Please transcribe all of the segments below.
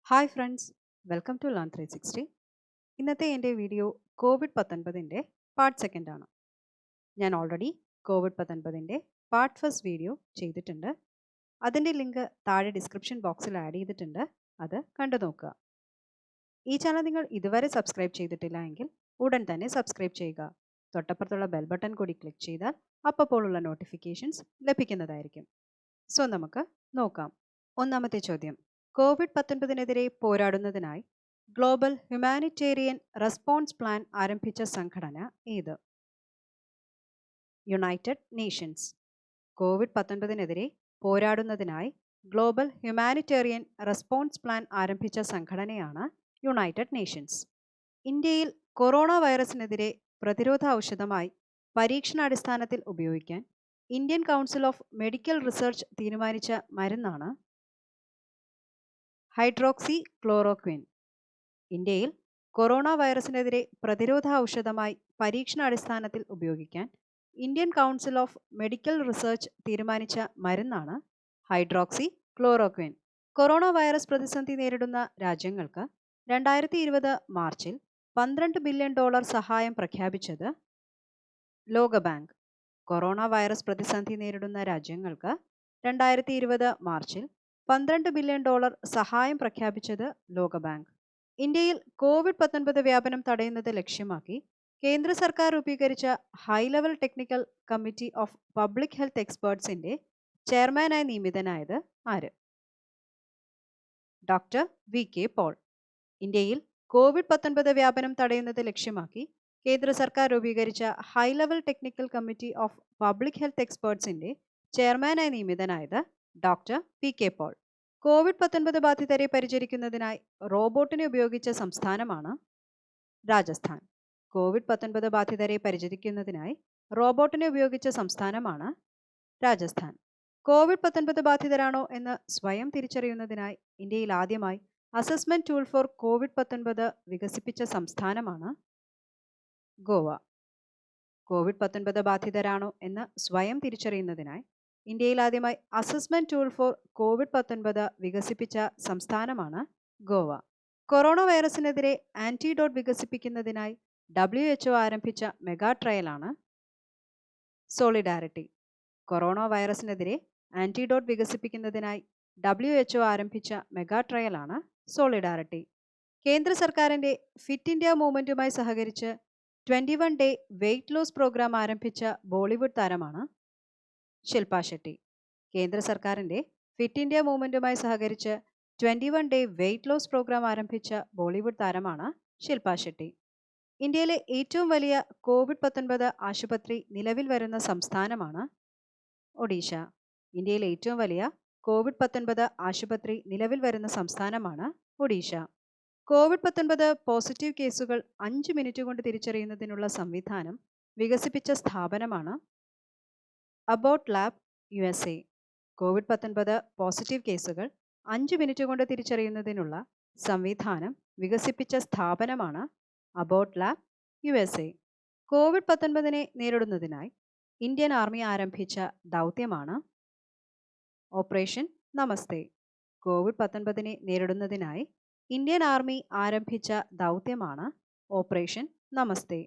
Hi friends, welcome to learn 360. ഇന്നത്തെ എൻ്റെ video കോവിഡ്-19 പാർട്ട് സെക്കൻഡ് ആണ്. ഞാൻ ഓൾറെഡി കോവിഡ്-19 പാർട്ട് ഫസ്റ്റ് വീഡിയോ ചെയ്തിട്ടുണ്ട്. അതിൻ്റെ ലിങ്ക് താഴെ ഡിസ്ക്രിപ്ഷൻ ബോക്സിൽ ആഡ് ചെയ്തിട്ടുണ്ട്. അത് കണ്ടു നോക്കുക. ഈ ചാനൽ നിങ്ങൾ ഇതുവരെ സബ്സ്ക്രൈബ് ചെയ്തിട്ടില്ല എങ്കിൽ ഉടൻ തന്നെ സബ്സ്ക്രൈബ് ചെയ്യുക. തൊട്ടപ്പുറത്തുള്ള ബെൽ ബട്ടൺ കൂടി ക്ലിക്ക് ചെയ്താൽ അപ്പോഴുള്ള നോട്ടിഫിക്കേഷൻസ് ലഭിക്കുന്നതായിരിക്കും. സോ നമുക്ക് നോക്കാം. ഒന്നാമത്തെ ചോദ്യം, കോവിഡ്-19 പോരാടുന്നതിനായി ഗ്ലോബൽ ഹ്യൂമാനിറ്റേറിയൻ റെസ്പോൺസ് പ്ലാൻ ആരംഭിച്ച സംഘടന ഏത്? United Nations. കോവിഡ്-19 പോരാടുന്നതിനായി ഗ്ലോബൽ ഹ്യൂമാനിറ്റേറിയൻ റെസ്പോൺസ് പ്ലാൻ ആരംഭിച്ച സംഘടനയാണ് യുണൈറ്റഡ് നേഷൻസ്. ഇന്ത്യയിൽ കൊറോണ വൈറസിനെതിരെ പ്രതിരോധ ഔഷധമായി പരീക്ഷണാടിസ്ഥാനത്തിൽ ഉപയോഗിക്കാൻ Indian Council of Medical Research തീരുമാനിച്ച മരുന്നാണ് ഹൈഡ്രോക്സി ക്ലോറോക്വിൻ. ഇന്ത്യയിൽ കൊറോണ വൈറസിനെതിരെ പ്രതിരോധ ഔഷധമായി പരീക്ഷണാടിസ്ഥാനത്തിൽ ഉപയോഗിക്കാൻ Indian Council of Medical Research തീരുമാനിച്ച മരുന്നാണ് ഹൈഡ്രോക്സി ക്ലോറോക്വിൻ. കൊറോണ വൈറസ് പ്രതിസന്ധി നേരിടുന്ന രാജ്യങ്ങൾക്ക് 2020 മാർച്ചിൽ $12 ബില്യൺ സഹായം പ്രഖ്യാപിച്ചത് ലോകബാങ്ക്. കൊറോണ വൈറസ് പ്രതിസന്ധി നേരിടുന്ന രാജ്യങ്ങൾക്ക് 2020 മാർച്ചിൽ $12 ബില്യൺ സഹായം പ്രഖ്യാപിച്ചത് ലോകബാങ്ക്. ഇന്ത്യയിൽ കോവിഡ്-19 വ്യാപനം തടയുന്നത് ലക്ഷ്യമാക്കി കേന്ദ്ര സർക്കാർ രൂപീകരിച്ച high level technical committee of public health എക്സ്പേർട്സിന്റെ ചെയർമാനായി നിയമിതനായത് ആര്? Doctor V K Paul. ഇന്ത്യയിൽ കോവിഡ്-19 വ്യാപനം തടയുന്നത് ലക്ഷ്യമാക്കി കേന്ദ്ര സർക്കാർ രൂപീകരിച്ച high level technical committee of public health എക്സ്പേർട്സിന്റെ ചെയർമാനായി നിയമിതനായത് doctor P K Paul. Covid ബാധിതരെ പരിചരിക്കുന്നതിനായി റോബോട്ടിനെ ഉപയോഗിച്ച സംസ്ഥാനമാണ് രാജസ്ഥാൻ. കോവിഡ്-19 ബാധിതരെ പരിചരിക്കുന്നതിനായി റോബോട്ടിനെ ഉപയോഗിച്ച സംസ്ഥാനമാണ് രാജസ്ഥാൻ. കോവിഡ്-19 ബാധിതരാണോ എന്ന് സ്വയം തിരിച്ചറിയുന്നതിനായി ഇന്ത്യയിൽ ആദ്യമായി അസസ്മെന്റ് ടൂൾ ഫോർ കോവിഡ്-19 വികസിപ്പിച്ച സംസ്ഥാനമാണ് ഗോവ. കോവിഡ്-19 ബാധിതരാണോ എന്ന് സ്വയം തിരിച്ചറിയുന്നതിനായി ഇന്ത്യയിൽ ആദ്യമായി അസസ്മെന്റ് ടൂൾ ഫോർ കോവിഡ്-19 വികസിപ്പിച്ച സംസ്ഥാനമാണ് ഗോവ. കൊറോണ വൈറസിനെതിരെ ആന്റിഡോട്ട് വികസിപ്പിക്കുന്നതിനായി WHO ആരംഭിച്ച മെഗാ ട്രയലാണ് സോളിഡാരിറ്റി. കൊറോണ വൈറസിനെതിരെ ആന്റിഡോട്ട് വികസിപ്പിക്കുന്നതിനായി WHO ആരംഭിച്ച മെഗാ ട്രയലാണ് സോളിഡാരിറ്റി. കേന്ദ്ര സർക്കാരിന്റെ ഫിറ്റ് ഇന്ത്യ മൂവ്മെന്റുമായി സഹകരിച്ച് 21 ഡേ വെയ്റ്റ് ലോസ് പ്രോഗ്രാം ആരംഭിച്ച ബോളിവുഡ് താരമാണ് ശില്പ ഷെട്ടി. കേന്ദ്ര സർക്കാരിന്റെ ഫിറ്റ് ഇന്ത്യ മൂവ്മെന്റുമായി സഹകരിച്ച് 21 ഡേ വെയ്റ്റ് ലോസ് പ്രോഗ്രാം ആരംഭിച്ച ബോളിവുഡ് താരമാണ് ശില്പ ഷെട്ടി. ഇന്ത്യയിലെ ഏറ്റവും വലിയ കോവിഡ്-19 ആശുപത്രി നിലവിൽ വരുന്ന സംസ്ഥാനമാണ് ഒഡീഷ. ഇന്ത്യയിലെ ഏറ്റവും വലിയ കോവിഡ്-19 ആശുപത്രി നിലവിൽ വരുന്ന സംസ്ഥാനമാണ് ഒഡീഷ. കോവിഡ്-19 പോസിറ്റീവ് കേസുകൾ 5 മിനിറ്റ് കൊണ്ട് തിരിച്ചറിയുന്നതിനുള്ള സംവിധാനം വികസിപ്പിച്ച സ്ഥാപനമാണ് Abbott lab USA. Covid positive കേസുകൾ 5 മിനിറ്റ് കൊണ്ട് തിരിച്ചറിയുന്നതിനുള്ള സംവിധാനം വികസിപ്പിച്ച സ്ഥാപനമാണ് അബോട്ട് ലാബ് USA. കോവിഡ്-19 നേരിടുന്നതിനായി ഇന്ത്യൻ ആർമി ആരംഭിച്ച ദൗത്യമാണ് ഓപ്പറേഷൻ നമസ്തേ. കോവിഡ്-19 നേരിടുന്നതിനായി ഇന്ത്യൻ ആർമി ആരംഭിച്ച ദൗത്യമാണ് ഓപ്പറേഷൻ നമസ്തേ.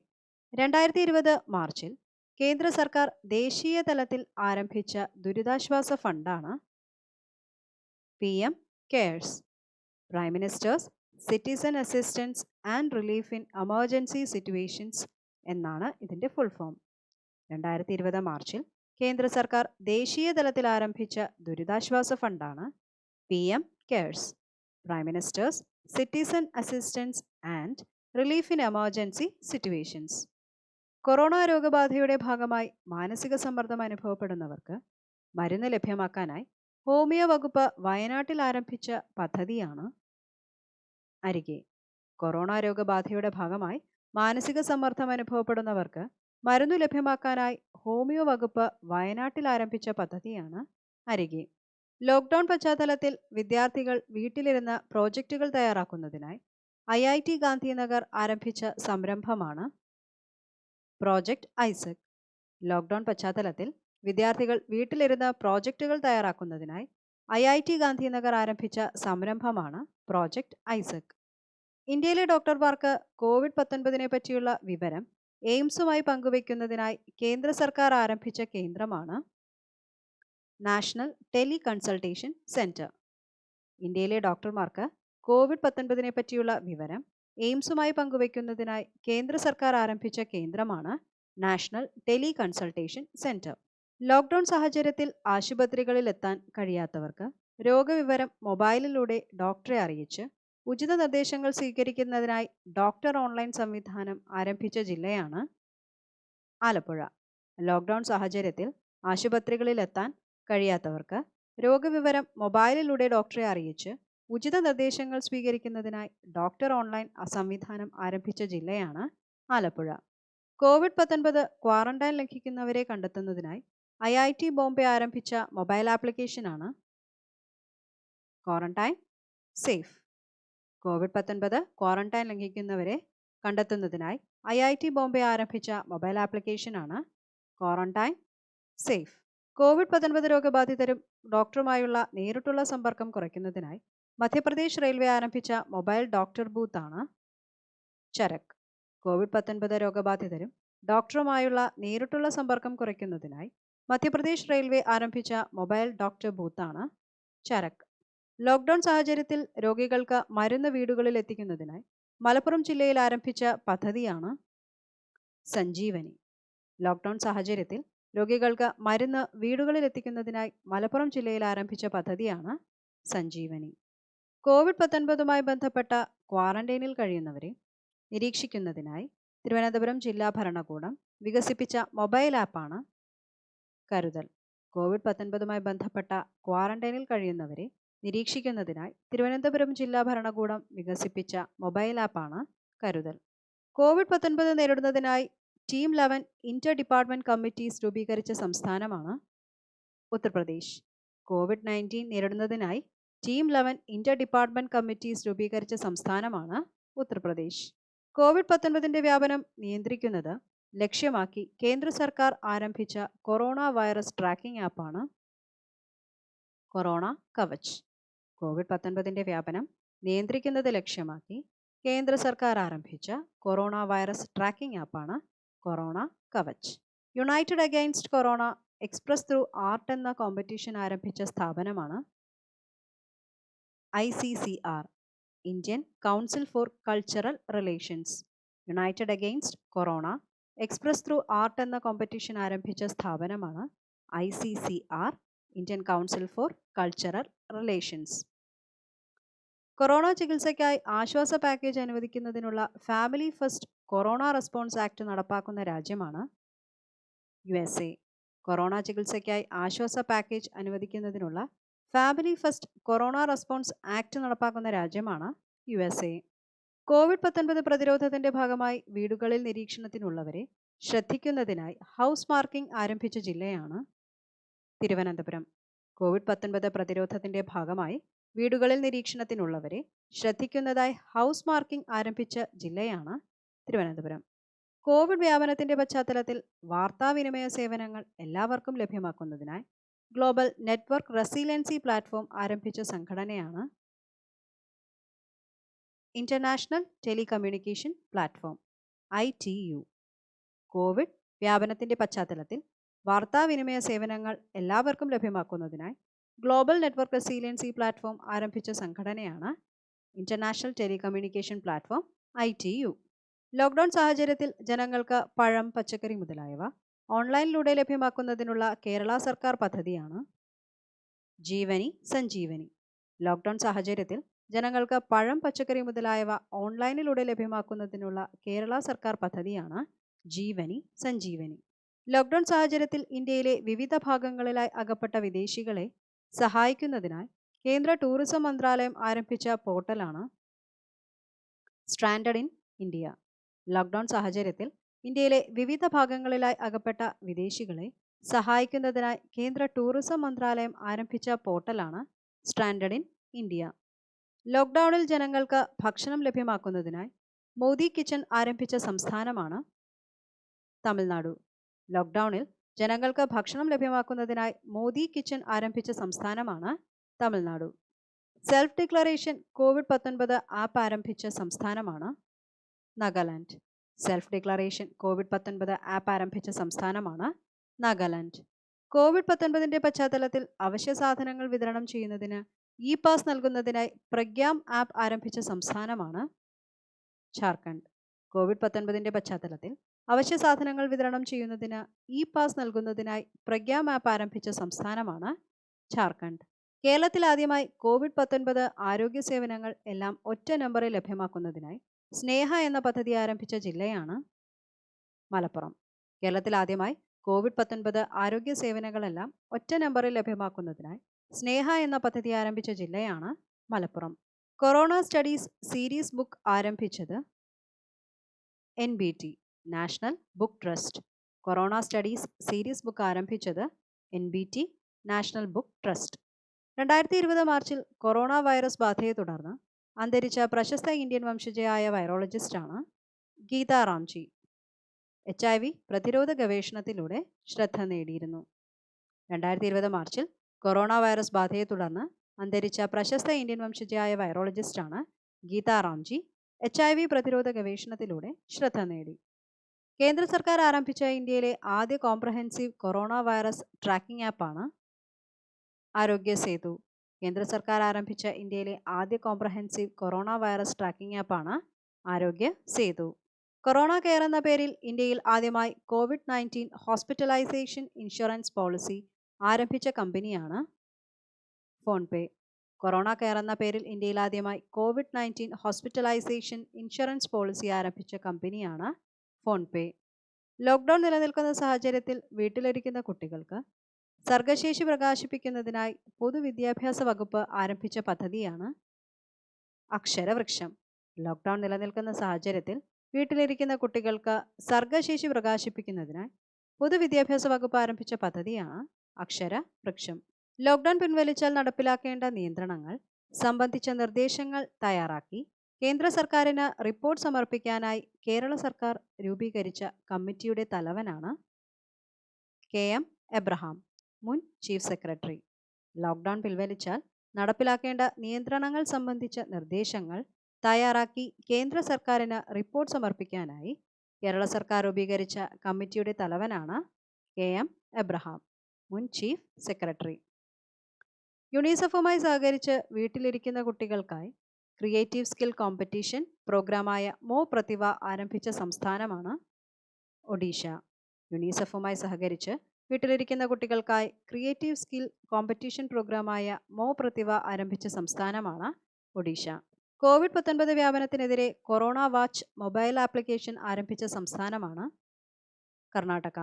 2020 മാർച്ചിൽ കേന്ദ്ര സർക്കാർ ദേശീയ തലത്തിൽ ആരംഭിച്ച ദുരിതാശ്വാസ ഫണ്ടാണ് PM cares, prime minister's citizen assistance and relief in emergency situations എന്നാണ് ഇതിൻ്റെ ഫുൾ ഫോം. 2020 മാർച്ചിൽ കേന്ദ്ര സർക്കാർ ദേശീയ തലത്തിൽ ആരംഭിച്ച ദുരിതാശ്വാസ ഫണ്ടാണ് PM cares, prime minister's citizen assistance and relief in emergency situations. Corona രോഗബാധയുടെ ഭാഗമായി മാനസിക സമ്മർദ്ദം അനുഭവപ്പെടുന്നവർക്ക് മരുന്ന് ലഭ്യമാക്കാനായി ഹോമിയോ വകുപ്പ് വയനാട്ടിൽ ആരംഭിച്ച പദ്ധതിയാണ് അരികെ. കൊറോണ രോഗബാധയുടെ ഭാഗമായി മാനസിക സമ്മർദ്ദം അനുഭവപ്പെടുന്നവർക്ക് മരുന്ന് ലഭ്യമാക്കാനായി ഹോമിയോ വകുപ്പ് വയനാട്ടിൽ ആരംഭിച്ച പദ്ധതിയാണ് അരികെ. ലോക്ക്ഡൗൺ പശ്ചാത്തലത്തിൽ വിദ്യാർത്ഥികൾ വീട്ടിലിരുന്ന് പ്രോജക്റ്റുകൾ തയ്യാറാക്കുന്നതിനായി IIT ഗാന്ധിനഗർ ആരംഭിച്ച സംരംഭമാണ് പ്രോജക്റ്റ് ഐസക്. ലോക്ക്ഡൗൺ പശ്ചാത്തലത്തിൽ വിദ്യാർത്ഥികൾ വീട്ടിലിരുന്ന് പ്രോജക്റ്റുകൾ തയ്യാറാക്കുന്നതിനായി IIT ഗാന്ധിനഗർ ആരംഭിച്ച സംരംഭമാണ് പ്രോജക്റ്റ് ഐസക്. ഇന്ത്യയിലെ ഡോക്ടർമാർക്ക് COVID-19 പറ്റിയുള്ള വിവരം എയിംസുമായി പങ്കുവയ്ക്കുന്നതിനായി കേന്ദ്ര സർക്കാർ ആരംഭിച്ച കേന്ദ്രമാണ് നാഷണൽ ടെലി കൺസൾട്ടേഷൻ സെന്റർ. ഇന്ത്യയിലെ ഡോക്ടർമാർക്ക് COVID-19 പറ്റിയുള്ള വിവരം എയിംസുമായി പങ്കുവയ്ക്കുന്നതിനായി കേന്ദ്ര സർക്കാർ ആരംഭിച്ച കേന്ദ്രമാണ് national tele consultation centre. Lockdown സാഹചര്യത്തിൽ ആശുപത്രികളിൽ എത്താൻ കഴിയാത്തവർക്ക് രോഗവിവരം മൊബൈലിലൂടെ ഡോക്ടറെ അറിയിച്ച് ഉചിത നിർദ്ദേശങ്ങൾ സ്വീകരിക്കുന്നതിനായി ഡോക്ടർ ഓൺലൈൻ സംവിധാനം ആരംഭിച്ച ജില്ലയാണ് ആലപ്പുഴ. ലോക്ക്ഡൗൺ സാഹചര്യത്തിൽ ആശുപത്രികളിൽ എത്താൻ കഴിയാത്തവർക്ക് രോഗവിവരം മൊബൈലിലൂടെ ഡോക്ടറെ അറിയിച്ച് ഉചിത നിർദ്ദേശങ്ങൾ സ്വീകരിക്കുന്നതിനായി ഡോക്ടർ ഓൺലൈൻ സംവിധാനം ആരംഭിച്ച ജില്ലയാണ് ആലപ്പുഴ. COVID-19 ക്വാറന്റൈൻ ലംഘിക്കുന്നവരെ കണ്ടെത്തുന്നതിനായി IIT ബോംബെ ആരംഭിച്ച മൊബൈൽ ആപ്ലിക്കേഷനാണ് ക്വാറന്റൈൻ സേഫ്. COVID-19 ക്വാറന്റൈൻ ലംഘിക്കുന്നവരെ കണ്ടെത്തുന്നതിനായി IIT ബോംബെ ആരംഭിച്ച മൊബൈൽ ആപ്ലിക്കേഷനാണ് ക്വാറന്റൈൻ സേഫ്. COVID-19 രോഗബാധിതരും ഡോക്ടറുമായുള്ള നേരിട്ടുള്ള സമ്പർക്കം കുറയ്ക്കുന്നതിനായി മധ്യപ്രദേശ് റെയിൽവേ ആരംഭിച്ച മൊബൈൽ ഡോക്ടർ ബൂത്താണ് ചരക്. COVID-19 രോഗബാധിതരും ഡോക്ടറുമായുള്ള നേരിട്ടുള്ള സമ്പർക്കം കുറയ്ക്കുന്നതിനായി മധ്യപ്രദേശ് റെയിൽവേ ആരംഭിച്ച മൊബൈൽ ഡോക്ടർ ബൂത്താണ് ചരക്. ലോക്ക്ഡൗൺ സാഹചര്യത്തിൽ രോഗികൾക്ക് മരുന്ന് വീടുകളിൽ എത്തിക്കുന്നതിനായി മലപ്പുറം ജില്ലയിൽ ആരംഭിച്ച പദ്ധതിയാണ് സഞ്ജീവനി. ലോക്ക്ഡൗൺ സാഹചര്യത്തിൽ രോഗികൾക്ക് മരുന്ന് വീടുകളിൽ എത്തിക്കുന്നതിനായി മലപ്പുറം ജില്ലയിൽ ആരംഭിച്ച പദ്ധതിയാണ് സഞ്ജീവനി. COVID-19 ബന്ധപ്പെട്ട ക്വാറന്റൈനിൽ കഴിയുന്നവരെ നിരീക്ഷിക്കുന്നതിനായി തിരുവനന്തപുരം ജില്ലാ ഭരണകൂടം വികസിപ്പിച്ച മൊബൈൽ ആപ്പാണ് കരുതൽ. COVID-19 ബന്ധപ്പെട്ട ക്വാറന്റൈനിൽ കഴിയുന്നവരെ നിരീക്ഷിക്കുന്നതിനായി തിരുവനന്തപുരം ജില്ലാ ഭരണകൂടം വികസിപ്പിച്ച മൊബൈൽ ആപ്പാണ് കരുതൽ. COVID-19 നേരിടുന്നതിനായി ടീം 11 ഇന്റർ ഡിപ്പാർട്ട്മെന്റ് കമ്മിറ്റീസ് രൂപീകരിച്ച സംസ്ഥാനമാണ് ഉത്തർപ്രദേശ്. COVID-19 നേരിടുന്നതിനായി ടീം 11 ഇന്റർ ഡിപ്പാർട്ട്മെന്റ് കമ്മിറ്റീസ് രൂപീകരിച്ച സംസ്ഥാനമാണ് ഉത്തർപ്രദേശ്. COVID-19 വ്യാപനം നിയന്ത്രിക്കുന്നത് ലക്ഷ്യമാക്കി കേന്ദ്ര സർക്കാർ ആരംഭിച്ച കൊറോണ വൈറസ് ട്രാക്കിംഗ് ആപ്പാണ് കൊറോണ കവച്. COVID-19 വ്യാപനം നിയന്ത്രിക്കുന്നത് ലക്ഷ്യമാക്കി കേന്ദ്ര സർക്കാർ ആരംഭിച്ച കൊറോണ വൈറസ് ട്രാക്കിംഗ് ആപ്പാണ് corona Kavach. United against corona express through art എന്ന കോമ്പറ്റീഷൻ ആരംഭിച്ച സ്ഥാപനമാണ് ICCR, Indian council for cultural relations. United against corona express through art എന്ന കോമ്പറ്റീഷൻ ആരംഭിച്ച സ്ഥാപനമാണ് ICCR, Indian council for cultural relations. Corona ചികിത്സയ്ക്കായി ആശ്വാസ package അനുവദിക്കുന്നതിനുള്ള family first corona response act നടപ്പാക്കുന്ന രാജ്യമാണ് USA. കൊറോണ ചികിത്സയ്ക്കായി ആശ്വാസ പാക്കേജ് അനുവദിക്കുന്നതിനുള്ള family first corona response act നടപ്പാക്കുന്ന രാജ്യമാണ് USA. COVID-19 പ്രതിരോധത്തിന്റെ ഭാഗമായി വീടുകളിൽ നിരീക്ഷണത്തിനുള്ളവരെ ശ്രദ്ധിക്കുന്നതിനായി ഹൗസ് മാർക്കിംഗ് ആരംഭിച്ച ജില്ലയാണ് തിരുവനന്തപുരം. COVID-19 പ്രതിരോധത്തിന്റെ ഭാഗമായി വീടുകളിൽ നിരീക്ഷണത്തിനുള്ളവരെ ശ്രദ്ധിക്കുന്നതായി ഹൗസ് മാർക്കിംഗ് ആരംഭിച്ച ജില്ലയാണ് തിരുവനന്തപുരം. കോവിഡ് വ്യാപനത്തിന്റെ പശ്ചാത്തലത്തിൽ വാർത്താവിനിമയ സേവനങ്ങൾ എല്ലാവർക്കും ലഭ്യമാക്കുന്നതിനായി ഗ്ലോബൽ നെറ്റ്വർക്ക് റെസിലിയൻസി പ്ലാറ്റ്ഫോം ആരംഭിച്ച സംഘടനയാണ് international telecommunication platform ITU. Covid വ്യാപനത്തിന്റെ പശ്ചാത്തലത്തിൽ വാർത്താവിനിമയ സേവനങ്ങൾ എല്ലാവർക്കും ലഭ്യമാക്കുന്നതിനായി ഗ്ലോബൽ നെറ്റ്വർക്ക് റെസിലിയൻസി പ്ലാറ്റ്ഫോം ആരംഭിച്ച സംഘടനയാണ് international telecommunication platform ITU. Lockdown സാഹചര്യത്തിൽ ജനങ്ങൾക്ക് പഴം, പച്ചക്കറി മുതലായവ ഓൺലൈനിലൂടെ ലഭ്യമാക്കുന്നതിനുള്ള കേരള സർക്കാർ പദ്ധതിയാണ് ജീവനി സഞ്ജീവനി. ലോക്ക്ഡൗൺ സാഹചര്യത്തിൽ ജനങ്ങൾക്ക് പഴം, പച്ചക്കറി മുതലായവ ഓൺലൈനിലൂടെ ലഭ്യമാക്കുന്നതിനുള്ള കേരള സർക്കാർ പദ്ധതിയാണ് ജീവനി സഞ്ജീവനി. ലോക്ക്ഡൗൺ സാഹചര്യത്തിൽ ഇന്ത്യയിലെ വിവിധ ഭാഗങ്ങളിലായി അകപ്പെട്ട വിദേശികളെ സഹായിക്കുന്നതിനായി കേന്ദ്ര ടൂറിസം മന്ത്രാലയം ആരംഭിച്ച പോർട്ടലാണ് സ്ട്രാൻഡഡ് ഇൻ ഇന്ത്യ. ലോക്ക്ഡൗൺ സാഹചര്യത്തിൽ ഇന്ത്യയിലെ വിവിധ ഭാഗങ്ങളിലായി അകപ്പെട്ട വിദേശികളെ സഹായിക്കുന്നതിനായി കേന്ദ്ര ടൂറിസം മന്ത്രാലയം ആരംഭിച്ച പോർട്ടലാണ് സ്ട്രാൻഡഡ് ഇൻ ഇന്ത്യ. ലോക്ക്ഡൗണിൽ ജനങ്ങൾക്ക് ഭക്ഷണം ലഭ്യമാക്കുന്നതിനായി മോദി കിച്ചൺ ആരംഭിച്ച സംസ്ഥാനമാണ് തമിഴ്നാടു. ലോക്ക്ഡൗണിൽ ജനങ്ങൾക്ക് ഭക്ഷണം ലഭ്യമാക്കുന്നതിനായി മോദി കിച്ചൺ ആരംഭിച്ച സംസ്ഥാനമാണ് Tamil Nadu. Self declaration COVID-19 app ആരംഭിച്ച സംസ്ഥാനമാണ് Nagaland. Self declaration COVID-19 app ആരംഭിച്ച സംസ്ഥാനമാണ് നാഗാലാൻഡ്. COVID-19 പശ്ചാത്തലത്തിൽ അവശ്യ സാധനങ്ങൾ വിതരണം ചെയ്യുന്നതിന് ഇ പാസ് നൽകുന്നതിനായി പ്രഗ്യാം ആപ്പ് ആരംഭിച്ച സംസ്ഥാനമാണ് ഝാർഖണ്ഡ്. COVID-19 പശ്ചാത്തലത്തിൽ അവശ്യ സാധനങ്ങൾ വിതരണം ചെയ്യുന്നതിന് ഇ പാസ് നൽകുന്നതിനായി പ്രഗ്യാം ആപ്പ് ആരംഭിച്ച സംസ്ഥാനമാണ് ഝാർഖണ്ഡ്. കേരളത്തിൽ ആദ്യമായി COVID-19 ആരോഗ്യ സേവനങ്ങൾ എല്ലാം ഒറ്റ നമ്പറിൽ ലഭ്യമാക്കുന്നതിനായി സ്നേഹ എന്ന പദ്ധതി ആരംഭിച്ച ജില്ലയാണ് മലപ്പുറം. കേരളത്തിൽ ആദ്യമായി COVID-19 ആരോഗ്യ സേവനങ്ങളെല്ലാം ഒറ്റ നമ്പറിൽ ലഭ്യമാക്കുന്നതിനായി സ്നേഹ എന്ന പദ്ധതി ആരംഭിച്ച ജില്ലയാണ് Malappuram. Corona studies series book ആരംഭിച്ചത് NBT national book trust. Corona studies series book ആരംഭിച്ചത് NBT നാഷണൽ ബുക്ക് ട്രസ്റ്റ്. 2020 മാർച്ചിൽ കൊറോണ വൈറസ് ബാധയെ തുടർന്ന് അന്തരിച്ച പ്രശസ്ത ഇന്ത്യൻ വംശജയായ വൈറോളജിസ്റ്റാണ് ഗീത റാംജി. HIV പ്രതിരോധ ഗവേഷണത്തിലൂടെ ശ്രദ്ധ നേടിയിരുന്നു. 2020 മാർച്ചിൽ കൊറോണ വൈറസ് ബാധയെ തുടർന്ന് അന്തരിച്ച പ്രശസ്ത ഇന്ത്യൻ വംശജയായ വൈറോളജിസ്റ്റാണ് ഗീത റാംജി. HIV പ്രതിരോധ ഗവേഷണത്തിലൂടെ ശ്രദ്ധ നേടി. കേന്ദ്ര സർക്കാർ ആരംഭിച്ച ഇന്ത്യയിലെ ആദ്യ കോംപ്രഹെൻസീവ് കൊറോണ വൈറസ് ട്രാക്കിംഗ് ആപ്പാണ് ആരോഗ്യ സേതു. കേന്ദ്ര സർക്കാർ ആരംഭിച്ച ഇന്ത്യയിലെ ആദ്യ കോംപ്രഹെൻസീവ് കൊറോണ വൈറസ് ട്രാക്കിംഗ് ആപ്പാണ് ആരോഗ്യ സേതു. കൊറോണ കെയർ എന്ന പേരിൽ ഇന്ത്യയിൽ ആദ്യമായി COVID-19 ഹോസ്പിറ്റലൈസേഷൻ ഇൻഷുറൻസ് പോളിസി ആരംഭിച്ച കമ്പനിയാണ് ഫോൺപേ. കൊറോണ കെയർ എന്ന പേരിൽ ഇന്ത്യയിൽ ആദ്യമായി COVID-19 ഹോസ്പിറ്റലൈസേഷൻ ഇൻഷുറൻസ് പോളിസി ആരംഭിച്ച കമ്പനിയാണ് ഫോൺപേ. ലോക്ക്ഡൗൺ നിലനിൽക്കുന്ന സാഹചര്യത്തിൽ വീട്ടിലിരിക്കുന്ന കുട്ടികൾക്ക് സർഗശേഷി പ്രകാശിപ്പിക്കുന്നതിനായി പൊതുവിദ്യാഭ്യാസ വകുപ്പ് ആരംഭിച്ച പദ്ധതിയാണ് അക്ഷരവൃക്ഷം. ലോക്ക്ഡൗൺ നിലനിൽക്കുന്ന സാഹചര്യത്തിൽ വീട്ടിലിരിക്കുന്ന കുട്ടികൾക്ക് സർഗശേഷി പ്രകാശിപ്പിക്കുന്നതിനായി പൊതുവിദ്യാഭ്യാസ വകുപ്പ് ആരംഭിച്ച പദ്ധതിയാണ് അക്ഷരവൃക്ഷം. ലോക്ക്ഡൗൺ പിൻവലിച്ചാൽ നടപ്പിലാക്കേണ്ട നിയന്ത്രണങ്ങൾ സംബന്ധിച്ച നിർദ്ദേശങ്ങൾ തയ്യാറാക്കി കേന്ദ്ര സർക്കാരിന് റിപ്പോർട്ട് സമർപ്പിക്കാനായി കേരള സർക്കാർ രൂപീകരിച്ച കമ്മിറ്റിയുടെ തലവനാണ് KM എബ്രഹാം, മുൻ ചീഫ് സെക്രട്ടറി. ലോക്ക്ഡൗൺ പിൻവലിച്ചാൽ നടപ്പിലാക്കേണ്ട നിയന്ത്രണങ്ങൾ സംബന്ധിച്ച നിർദ്ദേശങ്ങൾ തയ്യാറാക്കി കേന്ദ്ര സർക്കാരിന് റിപ്പോർട്ട് സമർപ്പിക്കാനായി കേരള സർക്കാർ രൂപീകരിച്ച കമ്മിറ്റിയുടെ തലവനാണ് KM എബ്രഹാം, മുൻ ചീഫ് സെക്രട്ടറി. യുണിസെഫുമായി സഹകരിച്ച് വീട്ടിലിരിക്കുന്ന കുട്ടികൾക്കായി ക്രിയേറ്റീവ് സ്കിൽ കോമ്പറ്റീഷൻ പ്രോഗ്രാമായ മോ പ്രതിഭ ആരംഭിച്ച സംസ്ഥാനമാണ് ഒഡീഷ. യുണിസെഫുമായി സഹകരിച്ച് വീട്ടിലിരിക്കുന്ന കുട്ടികൾക്കായി ക്രിയേറ്റീവ് സ്കിൽ കോമ്പറ്റീഷൻ പ്രോഗ്രാമായ മോ പ്രതിഭ ആരംഭിച്ച സംസ്ഥാനമാണ് ഒഡീഷ. COVID-19 വ്യാപനത്തിനെതിരെ കൊറോണ വാച്ച് മൊബൈൽ ആപ്ലിക്കേഷൻ ആരംഭിച്ച സംസ്ഥാനമാണ് കർണാടക.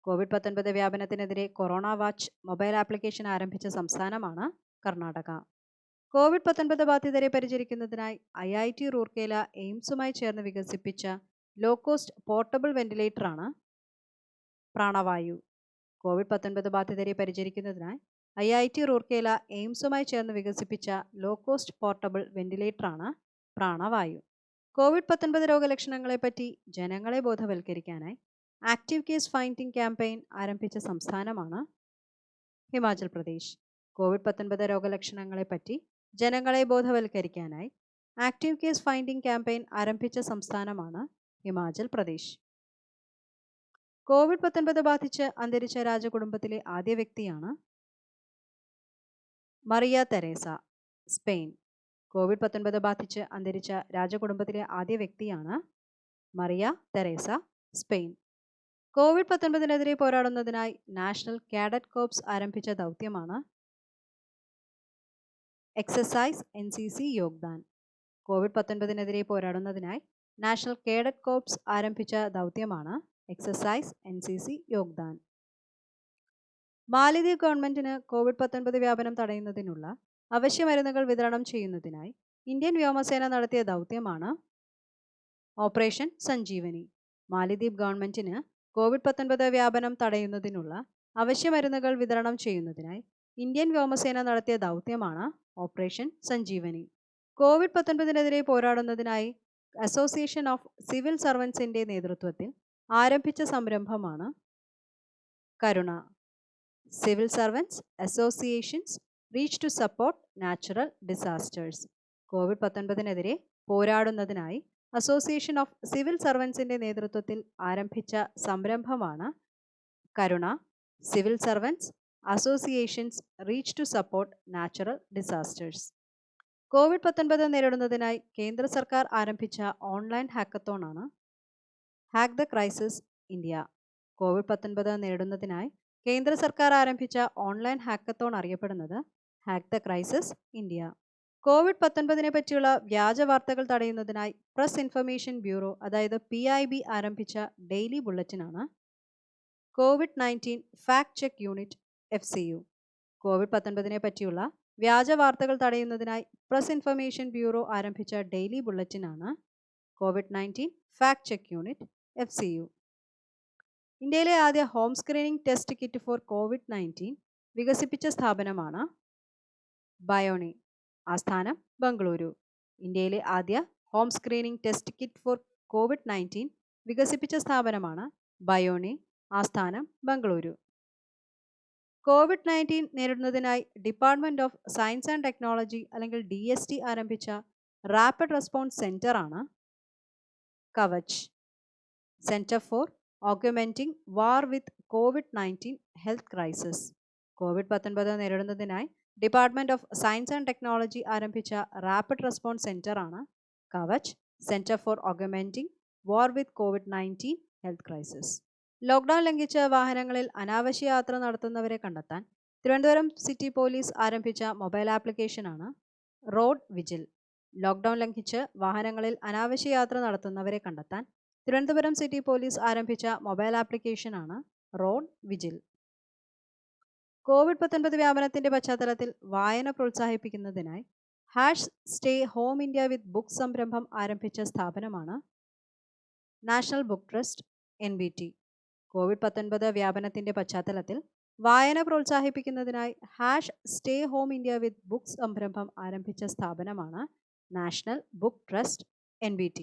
COVID-19 വ്യാപനത്തിനെതിരെ കൊറോണ വാച്ച് മൊബൈൽ ആപ്ലിക്കേഷൻ ആരംഭിച്ച സംസ്ഥാനമാണ് കർണാടക. COVID-19 ബാധിതരെ പരിചരിക്കുന്നതിനായി IIT റൂർക്കേല എയിംസുമായി ചേർന്ന് വികസിപ്പിച്ച ലോ കോസ്റ്റ് പോർട്ടബിൾ വെന്റിലേറ്ററാണ് പ്രാണവായു. COVID-19 ബാധിതരെ പരിചരിക്കുന്നതിനായി IIT റൂർക്കേല എയിംസുമായി ചേർന്ന് വികസിപ്പിച്ച ലോ കോസ്റ്റ് പോർട്ടബിൾ വെന്റിലേറ്ററാണ് പ്രാണവായു. COVID-19 രോഗലക്ഷണങ്ങളെപ്പറ്റി ജനങ്ങളെ ബോധവൽക്കരിക്കാനായി ആക്റ്റീവ് കേസ് ഫൈൻഡിംഗ് ക്യാമ്പയിൻ ആരംഭിച്ച സംസ്ഥാനമാണ് ഹിമാചൽ പ്രദേശ്. COVID-19 രോഗലക്ഷണങ്ങളെപ്പറ്റി ജനങ്ങളെ ബോധവൽക്കരിക്കാനായി ആക്റ്റീവ് കേസ് ഫൈൻഡിംഗ് ക്യാമ്പയിൻ ആരംഭിച്ച സംസ്ഥാനമാണ് ഹിമാചൽ പ്രദേശ്. COVID-19 ബാധിച്ച് അന്തരിച്ച രാജകുടുംബത്തിലെ ആദ്യ വ്യക്തിയാണ് മറിയ തെരേസ, സ്പെയിൻ. COVID-19 ബാധിച്ച് അന്തരിച്ച രാജകുടുംബത്തിലെ ആദ്യ വ്യക്തിയാണ് മറിയ തെരേസ, സ്പെയിൻ. COVID-19 പോരാടുന്നതിനായി നാഷണൽ കാഡറ്റ് കോർപ്സ് ആരംഭിച്ച ദൗത്യമാണ് എക്സസൈസ് NCC യോഗ്ദാൻ. COVID-19 പോരാടുന്നതിനായി നാഷണൽ കാഡറ്റ് കോർപ്സ് ആരംഭിച്ച ദൗത്യമാണ് എക്സസൈസ് NCC യോഗ്ദാൻ. മാലദ്വീപ് ഗവൺമെന്റിന് COVID-19 വ്യാപനം തടയുന്നതിനുള്ള അവശ്യ മരുന്നുകൾ വിതരണം ചെയ്യുന്നതിനായി ഇന്ത്യൻ വ്യോമസേന നടത്തിയ ദൗത്യമാണ് ഓപ്പറേഷൻ സഞ്ജീവനി. മാലദ്വീപ് ഗവൺമെന്റിന് COVID-19 വ്യാപനം തടയുന്നതിനുള്ള അവശ്യ മരുന്നുകൾ വിതരണം ചെയ്യുന്നതിനായി ഇന്ത്യൻ വ്യോമസേന നടത്തിയ ദൗത്യമാണ് ഓപ്പറേഷൻ സഞ്ജീവനി. COVID-19 പോരാടുന്നതിനായി അസോസിയേഷൻ ഓഫ് സിവിൽ സർവൻസിന്റെ നേതൃത്വത്തിൽ ആരംഭിച്ച സംരംഭമാണ് Karuna. Civil servants associations reach to support natural disasters. കോവിഡ്-19 പോരാടുന്നതിനായി അസോസിയേഷൻ ഓഫ് സിവിൽ സർവൻസിൻ്റെ നേതൃത്വത്തിൽ ആരംഭിച്ച സംരംഭമാണ് Karuna civil servants associations reach to support natural disasters. കോവിഡ്-19 നേരിടുന്നതിനായി കേന്ദ്ര സർക്കാർ ആരംഭിച്ച ഓൺലൈൻ ഹാക്കത്തോണാണ് ഹാക്ക് ദ ക്രൈസിസ് ഇന്ത്യ. കോവിഡ്-19 നേരിടുന്നതിനായി കേന്ദ്ര സർക്കാർ ആരംഭിച്ച ഓൺലൈൻ ഹാക്കത്തോൺ അറിയപ്പെടുന്നത് ഹാക്ക് ദ ക്രൈസിസ് ഇന്ത്യ. കോവിഡ്-19 പറ്റിയുള്ള വ്യാജ വാർത്തകൾ തടയുന്നതിനായി പ്രസ് ഇൻഫർമേഷൻ ബ്യൂറോ അതായത് PIB ആരംഭിച്ച ഡെയിലി ബുള്ളറ്റിനാണ് കോവിഡ്-19 ഫാക്ട് ചെക്ക് യൂണിറ്റ് FCU. കോവിഡ്-19 പറ്റിയുള്ള വ്യാജ വാർത്തകൾ തടയുന്നതിനായി പ്രസ് ഇൻഫർമേഷൻ ബ്യൂറോ ആരംഭിച്ച ഡെയിലി ബുള്ളറ്റിനാണ് കോവിഡ്-19 ഫാക്ട് ചെക്ക് യൂണിറ്റ് FCU. ഇന്ത്യയിലെ ആദ്യ home screening test kit for COVID-19 വികസിപ്പിച്ച സ്ഥാപനമാണ് ബയോണി. ആസ്ഥാനം ബംഗളൂരു. ഇന്ത്യയിലെ ആദ്യ home screening test kit for COVID-19 വികസിപ്പിച്ച സ്ഥാപനമാണ് ബയോണി. ആസ്ഥാനം ബംഗളൂരു. കോവിഡ്-19 നേരിടുന്നതിനായി department of science and technology അല്ലെങ്കിൽ DST ആരംഭിച്ച റാപ്പിഡ് റെസ്പോൺസ് സെൻറ്ററാണ് Kavach. Centre for augmenting war with കോവിഡ്-19 ഹെൽത്ത് ക്രൈസിസ്. കോവിഡ്-19 നേരിടുന്നതിനായി department of science and technology ആരംഭിച്ച റാപ്പിഡ് റെസ്പോൺസ് സെൻറ്ററാണ് Kavach. Centre for augmenting war with കോവിഡ്-19 ഹെൽത്ത് ക്രൈസിസ്. ലോക്ക്ഡൗൺ ലംഘിച്ച് വാഹനങ്ങളിൽ അനാവശ്യ യാത്ര നടത്തുന്നവരെ കണ്ടെത്താൻ തിരുവനന്തപുരം സിറ്റി പോലീസ് ആരംഭിച്ച മൊബൈൽ ആപ്ലിക്കേഷനാണ് റോഡ് വിജിൽ. ലോക്ക്ഡൗൺ ലംഘിച്ച് വാഹനങ്ങളിൽ അനാവശ്യ യാത്ര നടത്തുന്നവരെ കണ്ടെത്താൻ തിരുവനന്തപുരം സിറ്റി പോലീസ് ആരംഭിച്ച മൊബൈൽ ആപ്ലിക്കേഷനാണ് റോഡ് വിജിൽ. കോവിഡ്-19 വ്യാപനത്തിൻ്റെ പശ്ചാത്തലത്തിൽ വായന പ്രോത്സാഹിപ്പിക്കുന്നതിനായി stay home India with books സംരംഭം ആരംഭിച്ച സ്ഥാപനമാണ് നാഷണൽ ബുക്ക് ട്രസ്റ്റ് NBT. കോവിഡ്-19 വ്യാപനത്തിൻ്റെ പശ്ചാത്തലത്തിൽ വായന പ്രോത്സാഹിപ്പിക്കുന്നതിനായി stay home India with books സംരംഭം ആരംഭിച്ച സ്ഥാപനമാണ് നാഷണൽ ബുക്ക് ട്രസ്റ്റ് NBT.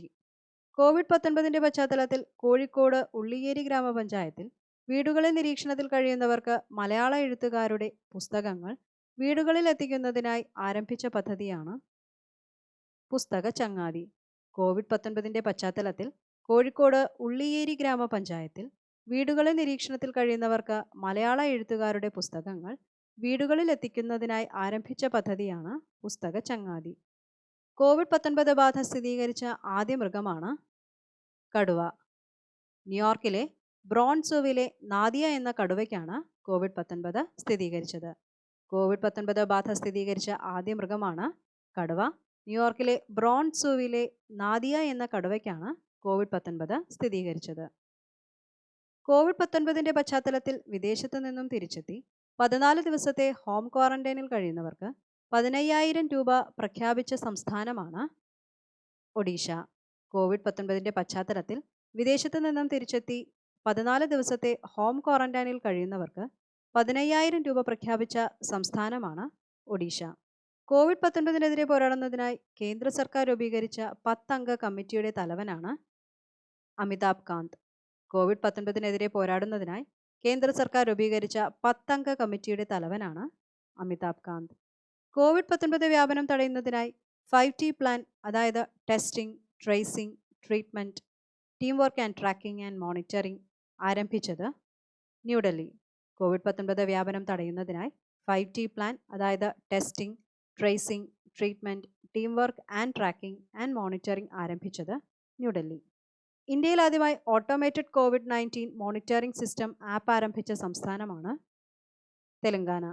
കോവിഡ്-19 പശ്ചാത്തലത്തിൽ കോഴിക്കോട് ഉള്ളിയേരി ഗ്രാമപഞ്ചായത്തിൽ വീടുകളിൽ നിരീക്ഷണത്തിൽ കഴിയുന്നവർക്ക് മലയാള എഴുത്തുകാരുടെ പുസ്തകങ്ങൾ വീടുകളിൽ എത്തിക്കുന്നതിനായി ആരംഭിച്ച പദ്ധതിയാണ് പുസ്തക ചങ്ങാതി. കോവിഡ്-19 പശ്ചാത്തലത്തിൽ കോഴിക്കോട് ഉള്ളിയേരി ഗ്രാമപഞ്ചായത്തിൽ വീടുകളിൽ നിരീക്ഷണത്തിൽ കഴിയുന്നവർക്ക് മലയാള എഴുത്തുകാരുടെ പുസ്തകങ്ങൾ വീടുകളിൽ എത്തിക്കുന്നതിനായി ആരംഭിച്ച പദ്ധതിയാണ് പുസ്തക ചങ്ങാതി. കോവിഡ്-19 ബാധ സ്ഥിരീകരിച്ച ആദ്യ മൃഗമാണ് കടുവ. ന്യൂയോർക്കിലെ ബ്രോൺസോവിലെ നാദിയ എന്ന കടുവയ്ക്കാണ് കോവിഡ്-19 സ്ഥിരീകരിച്ചത്. കോവിഡ്-19 ബാധ സ്ഥിരീകരിച്ച ആദ്യ മൃഗമാണ് കടുവ. ന്യൂയോർക്കിലെ ബ്രോൺസോവിലെ നാദിയ എന്ന കടുവയ്ക്കാണ് കോവിഡ്-19 സ്ഥിരീകരിച്ചത്. കോവിഡ്-19 പശ്ചാത്തലത്തിൽ വിദേശത്തു നിന്നും തിരിച്ചെത്തി 14 ദിവസത്തെ ഹോം ക്വാറന്റൈനിൽ കഴിയുന്നവർക്ക് 15,000 രൂപ പ്രഖ്യാപിച്ച സംസ്ഥാനമാണ് ഒഡീഷ. കോവിഡ്-19 പശ്ചാത്തലത്തിൽ വിദേശത്തു നിന്നും തിരിച്ചെത്തി 14 ദിവസത്തെ ഹോം ക്വാറന്റൈനിൽ കഴിയുന്നവർക്ക് 15,000 രൂപ പ്രഖ്യാപിച്ച സംസ്ഥാനമാണ് ഒഡീഷ. കോവിഡ്-19 പോരാടുന്നതിനായി കേന്ദ്ര സർക്കാർ രൂപീകരിച്ച 10 അംഗ കമ്മിറ്റിയുടെ തലവനാണ് അമിതാഭ് കാന്ത്. കോവിഡ്-19 പോരാടുന്നതിനായി കേന്ദ്ര സർക്കാർ രൂപീകരിച്ച 10 അംഗ കമ്മിറ്റിയുടെ തലവനാണ് അമിതാഭ് കാന്ത്. കോവിഡ്-19 വ്യാപനം തടയുന്നതിനായി 5T പ്ലാൻ അതായത് testing, tracing, treatment, team work and tracking and monitoring ആരംഭിച്ചത് ന്യൂഡൽഹി. കോവിഡ്-19 വ്യാപനം തടയുന്നതിനായി 5T പ്ലാൻ അതായത് testing, tracing, treatment, team work and tracking and monitoring ആരംഭിച്ചത് ന്യൂഡൽഹി. ഇന്ത്യയിൽ ആദ്യമായി automated COVID-19 monitoring system app ആരംഭിച്ച സംസ്ഥാനമാണ് തെലങ്കാന.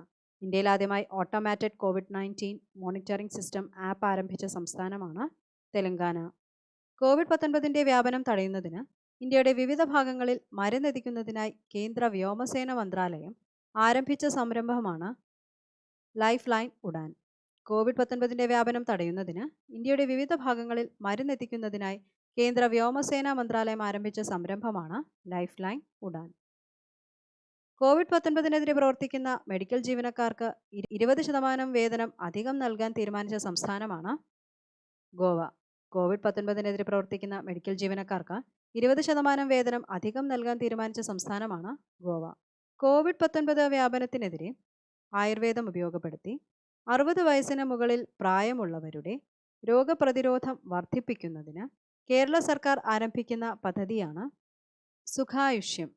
ഇന്ത്യയിൽ ആദ്യമായി automated COVID-19 monitoring system app ആരംഭിച്ച സംസ്ഥാനമാണ് തെലങ്കാന. കോവിഡ്-19 വ്യാപനം തടയുന്നതിന് ഇന്ത്യയുടെ വിവിധ ഭാഗങ്ങളിൽ മരുന്നെത്തിക്കുന്നതിനായി കേന്ദ്ര വ്യോമസേന മന്ത്രാലയം ആരംഭിച്ച സംരംഭമാണ് ലൈഫ് ലൈൻ ഉഡാൻ. കോവിഡ്-19 വ്യാപനം തടയുന്നതിന് ഇന്ത്യയുടെ വിവിധ ഭാഗങ്ങളിൽ മരുന്നെത്തിക്കുന്നതിനായി കേന്ദ്ര വ്യോമസേന മന്ത്രാലയം ആരംഭിച്ച സംരംഭമാണ് ലൈഫ് ലൈൻ ഉഡാൻ. കോവിഡ്-19 പ്രവർത്തിക്കുന്ന മെഡിക്കൽ ജീവനക്കാർക്ക് 20% വേതനം അധികം നൽകാൻ തീരുമാനിച്ച സംസ്ഥാനമാണ് ഗോവ. കോവിഡ്-19 പ്രവർത്തിക്കുന്ന മെഡിക്കൽ ജീവനക്കാർക്ക് 20% വേതനം അധികം നൽകാൻ തീരുമാനിച്ച സംസ്ഥാനമാണ് ഗോവ. കോവിഡ്-19 വ്യാപനത്തിനെതിരെ ആയുർവേദം ഉപയോഗപ്പെടുത്തി 60 വയസ്സിന് മുകളിൽ പ്രായമുള്ളവരുടെ രോഗപ്രതിരോധം വർദ്ധിപ്പിക്കുന്നതിന് കേരള സർക്കാർ ആരംഭിക്കുന്ന പദ്ധതിയാണ് സുഖായുഷ്യം.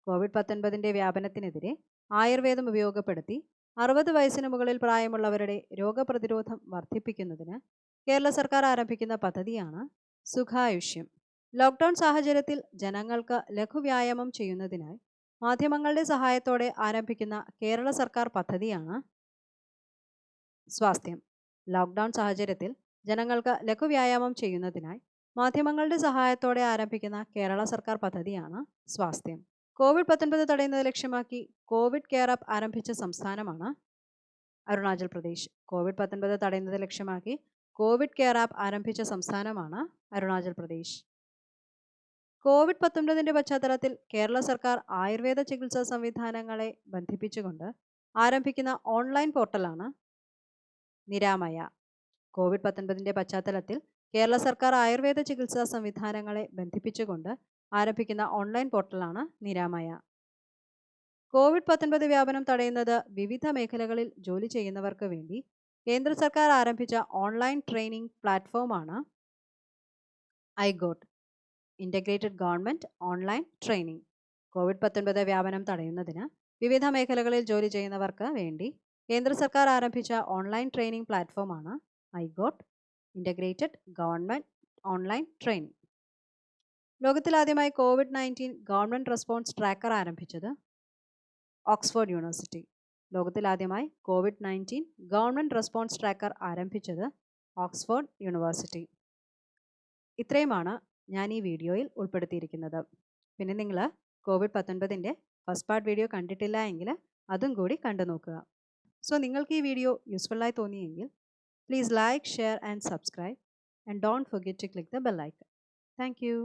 കോവിഡ്-19 വ്യാപനത്തിനെതിരെ ആയുർവേദം ഉപയോഗപ്പെടുത്തി 60 വയസ്സിന് മുകളിൽ പ്രായമുള്ളവരുടെ രോഗപ്രതിരോധം വർദ്ധിപ്പിക്കുന്നതിന് കേരള സർക്കാർ ആരംഭിക്കുന്ന പദ്ധതിയാണ് സുഖായുഷ്യം. ലോക്ക്ഡൗൺ സാഹചര്യത്തിൽ ജനങ്ങൾക്ക് ലഘുവ്യായാമം ചെയ്യുന്നതിനായി മാധ്യമങ്ങളുടെ സഹായത്തോടെ ആരംഭിക്കുന്ന കേരള സർക്കാർ പദ്ധതിയാണ് സ്വാസ്ഥ്യം. ലോക്ക്ഡൗൺ സാഹചര്യത്തിൽ ജനങ്ങൾക്ക് ലഘുവ്യായാമം ചെയ്യുന്നതിനായി മാധ്യമങ്ങളുടെ സഹായത്തോടെ ആരംഭിക്കുന്ന കേരള സർക്കാർ പദ്ധതിയാണ് സ്വാസ്ഥ്യം. കോവിഡ്-19 തടയുന്നത് ലക്ഷ്യമാക്കി കോവിഡ് കെയർ ആപ്പ് ആരംഭിച്ച സംസ്ഥാനമാണ് അരുണാചൽ പ്രദേശ്. കോവിഡ്-19 തടയുന്നത് ലക്ഷ്യമാക്കി കോവിഡ് കെയർ ആപ്പ് ആരംഭിച്ച സംസ്ഥാനമാണ് അരുണാചൽ പ്രദേശ്. കോവിഡ്-19 പശ്ചാത്തലത്തിൽ കേരള സർക്കാർ ആയുർവേദ ചികിത്സാ സംവിധാനങ്ങളെ ബന്ധിപ്പിച്ചുകൊണ്ട് ആരംഭിക്കുന്ന ഓൺലൈൻ പോർട്ടലാണ് നിരാമയ. കോവിഡ്-19 പശ്ചാത്തലത്തിൽ കേരള സർക്കാർ ആയുർവേദ ചികിത്സാ സംവിധാനങ്ങളെ ബന്ധിപ്പിച്ചുകൊണ്ട് ആരംഭിക്കുന്ന ഓൺലൈൻ പോർട്ടലാണ് നിരാമയ. കോവിഡ്-19 വ്യാപനം തടയുന്നത് വിവിധ മേഖലകളിൽ ജോലി ചെയ്യുന്നവർക്ക് വേണ്ടി കേന്ദ്ര സർക്കാർ ആരംഭിച്ച ഓൺലൈൻ ട്രെയിനിങ് പ്ലാറ്റ്ഫോമാണ് iGOT, integrated government online training. കോവിഡ്-19 വ്യാപനം തടയുന്നതിന് വിവിധ മേഖലകളിൽ ജോലി ചെയ്യുന്നവർക്ക് വേണ്ടി കേന്ദ്ര സർക്കാർ ആരംഭിച്ച ഓൺലൈൻ ട്രെയിനിങ് പ്ലാറ്റ്ഫോമാണ് iGOT, integrated government online training. ലോകത്തിലാദ്യമായി കോവിഡ്-19 ഗവൺമെൻറ് റെസ്പോൺസ് ട്രാക്കർ ആരംഭിച്ചത് ഓക്സ്ഫോർഡ് യൂണിവേഴ്സിറ്റി. ലോകത്തിലാദ്യമായി കോവിഡ്-19 ഗവൺമെൻറ് റെസ്പോൺസ് ട്രാക്കർ ആരംഭിച്ചത് ഓക്സ്ഫോർഡ് യൂണിവേഴ്സിറ്റി. ഇത്രയുമാണ് ഞാൻ ഈ വീഡിയോയിൽ ഉൾപ്പെടുത്തിയിരിക്കുന്നത്. പിന്നെ നിങ്ങൾ കോവിഡ്-19 ഫസ്റ്റ് പാർട്ട് വീഡിയോ കണ്ടിട്ടില്ല എങ്കിൽ അതും കൂടി കണ്ടു നോക്കുക. സോ നിങ്ങൾക്ക് ഈ വീഡിയോ യൂസ്ഫുള്ളായി തോന്നിയെങ്കിൽ please like, share and subscribe and don't forget to click the bell icon. Thank U.